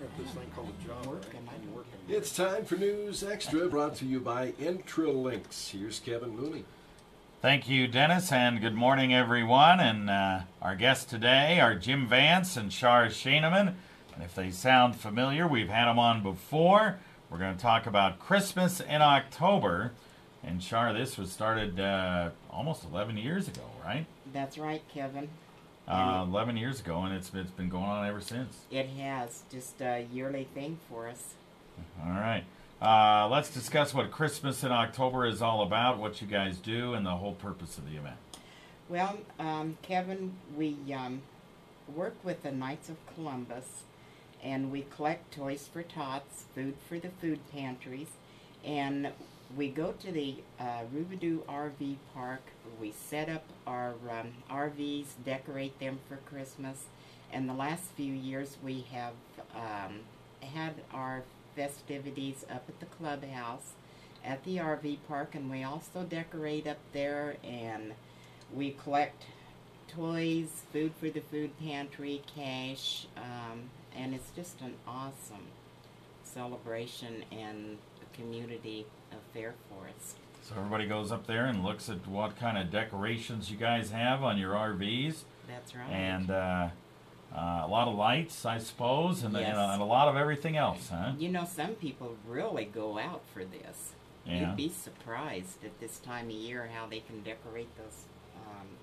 Got this thing called a job, right? It's time for News Extra, brought to you by Intralinks. Here's Kevin Mooney. Thank you, Dennis, and good morning, everyone. And our guests today are Jim Vance and Shar Shaineman. And if they sound familiar, we've had them on before. We're going to talk about Christmas in October. And Shar, this was started almost 11 years ago, right? That's right, Kevin. 11 years ago, and it's been going on ever since. It has. Just a yearly thing for us. All right. Let's discuss what Christmas in October is all about, what you guys do, and the whole purpose of the event. Well, Kevin, we work with the Knights of Columbus, and we collect toys for tots, food for the food pantries, and we go to the Rubidoux RV Park. We set up our RVs, decorate them for Christmas, and the last few years we have had our festivities up at the clubhouse at the RV park, and we also decorate up there, and we collect toys, food for the food pantry, cash, and it's just an awesome celebration and community affair for us. So everybody goes up there and looks at what kind of decorations you guys have on your RVs. That's right. And a lot of lights, I suppose, and, yes. and a lot of everything else, huh? You know, some people really go out for this. Yeah. You'd be surprised at this time of year how they can decorate those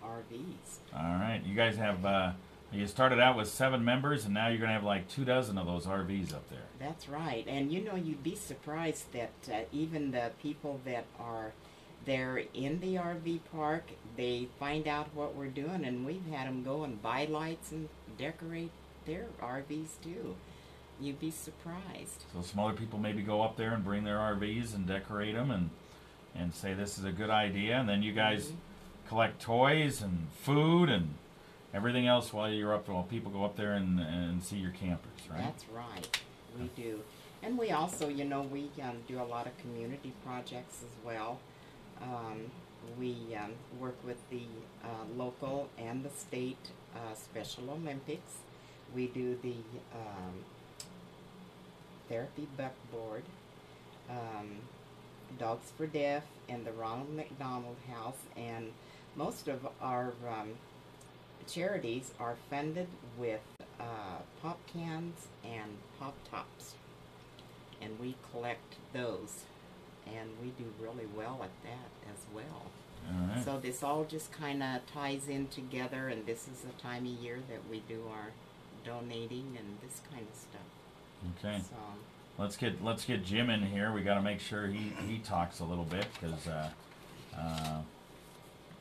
RVs. All right. You guys have, you started out with 7 members, and now you're going to have like 24 of those RVs up there. That's right. And you know, you'd be surprised that even the people that are there in the RV park, they find out what we're doing, and we've had them go and buy lights and decorate their RVs too. You'd be surprised. So some other people maybe go up there and bring their RVs and decorate them and say this is a good idea, and then you guys collect toys and food and everything else while people go up there and see your campers, right? That's right. We do. And we also, you know, we do a lot of community projects as well. We work with the local and the state Special Olympics. We do the Therapy Buckboard, Dogs for Deaf, and the Ronald McDonald House. And most of our charities are funded with pop cans and pop tops, and we collect those, and we do really well at that as well. All right. So this all just kind of ties in together, and this is the time of year that we do our donating and this kind of stuff. Okay. So Let's get Jim in here. We got to make sure he talks a little bit because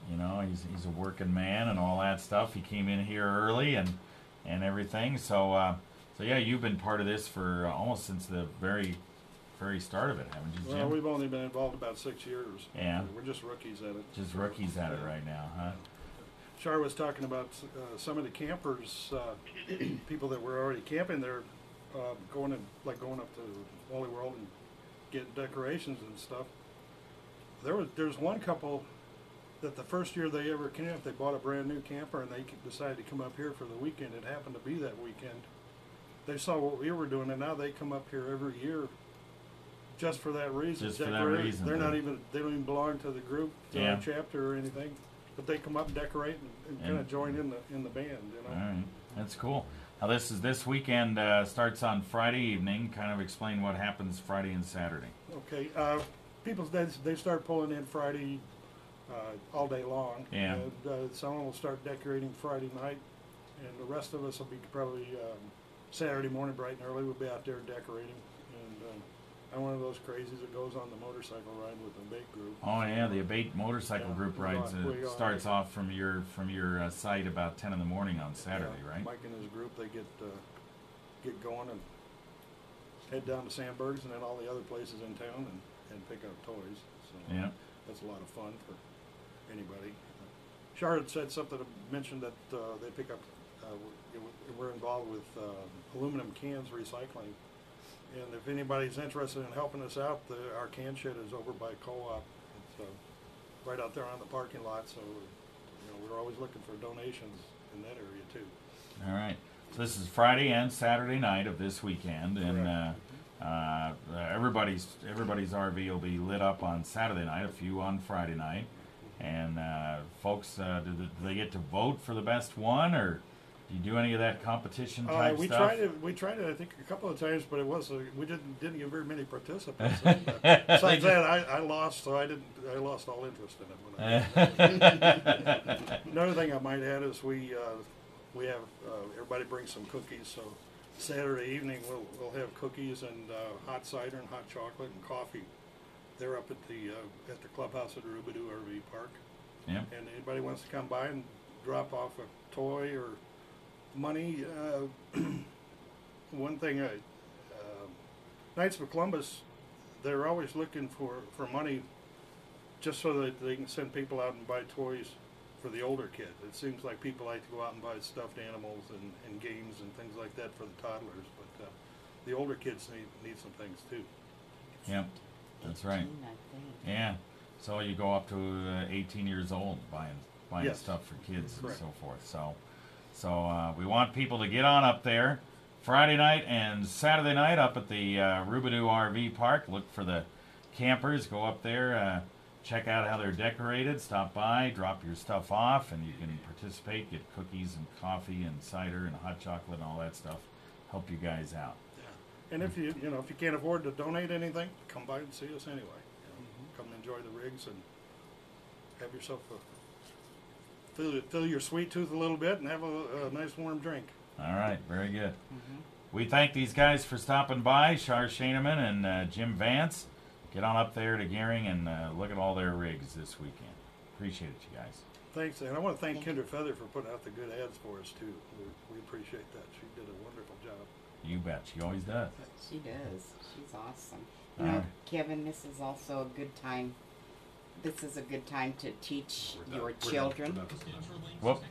you know, he's a working man and all that stuff. He came in here early and everything. So yeah, you've been part of this for almost since the very start of it, haven't you, Jim? Well, we've only been involved about 6 years. Yeah. We're just rookies at it. Just rookies at it right now, huh? Char was talking about some of the campers, people that were already camping there, going up to Wally World and getting decorations and stuff. There's one couple that the first year they ever camped, they bought a brand new camper and they decided to come up here for the weekend. It happened to be that weekend. They saw what we were doing, and now they come up here every year just for that reason. Just for that reason. They don't even belong to the group, to our chapter or anything, but they come up and decorate and kind of join in the band. You know. All right, that's cool. Now this weekend starts on Friday evening. Kind of explain what happens Friday and Saturday. Okay, people they start pulling in Friday. All day long. Yeah. And someone will start decorating Friday night, and the rest of us will be probably Saturday morning bright and early. We'll be out there decorating. And I'm one of those crazies that goes on the motorcycle ride with the Abate group. Oh yeah, the Abate motorcycle group rides starts off from your site about 10 in the morning on Saturday, right? Mike and his group, they get going and head down to Sandberg's and then all the other places in town and pick up toys. So yeah. That's a lot of fun for anybody. Charlotte said something, mentioned that they pick up, we're involved with aluminum cans recycling. And if anybody's interested in helping us out, our can shed is over by Co-op. It's right out there on the parking lot, so you know, we're always looking for donations in that area too. All right. So this is Friday and Saturday night of this weekend, and everybody's RV will be lit up on Saturday night, a few on Friday night, and folks, do they get to vote for the best one, or do you do any of that competition type we stuff? We tried it, I think, a couple of times, but it was we didn't get very many participants. Besides that, I lost, so I lost all interest in it. Another thing I might add is we have everybody bring some cookies. So Saturday evening we'll have cookies and hot cider and hot chocolate and coffee. They're up at the clubhouse at Rubidoo RV Park. Yeah. And anybody wants to come by and drop off a toy or money. One thing, Knights of Columbus, they're always looking for money just so that they can send people out and buy toys for the older kids. It seems like people like to go out and buy stuffed animals and games and things like that for the toddlers, but the older kids need some things too. Yeah, that's right. 18, I think. Yeah, so you go up to 18 years old buying Yes. stuff for kids Correct. and so forth. So we want people to get on up there Friday night and Saturday night up at the Rubidoo RV Park. Look for the campers. Go up there, check out how they're decorated. Stop by, drop your stuff off, and you can participate. Get cookies and coffee and cider and hot chocolate and all that stuff. Help you guys out. Yeah. And if you can't afford to donate anything, come by and see us anyway. Come and enjoy the rigs and have yourself fill your sweet tooth a little bit and have a nice warm drink. All right, very good. We thank these guys for stopping by, Shar Shaneman and Jim Vance. Get on up there to Gehring and look at all their rigs this weekend. Appreciate it, you guys. Thanks, and I want to thank Kendra Feather for putting out the good ads for us too. We appreciate that. She did a wonderful job. You bet. She always does. She does. She's awesome. All You know, right. Kevin, this is also a good time. This is a good time to teach your We're done. children. We're done. Whoop.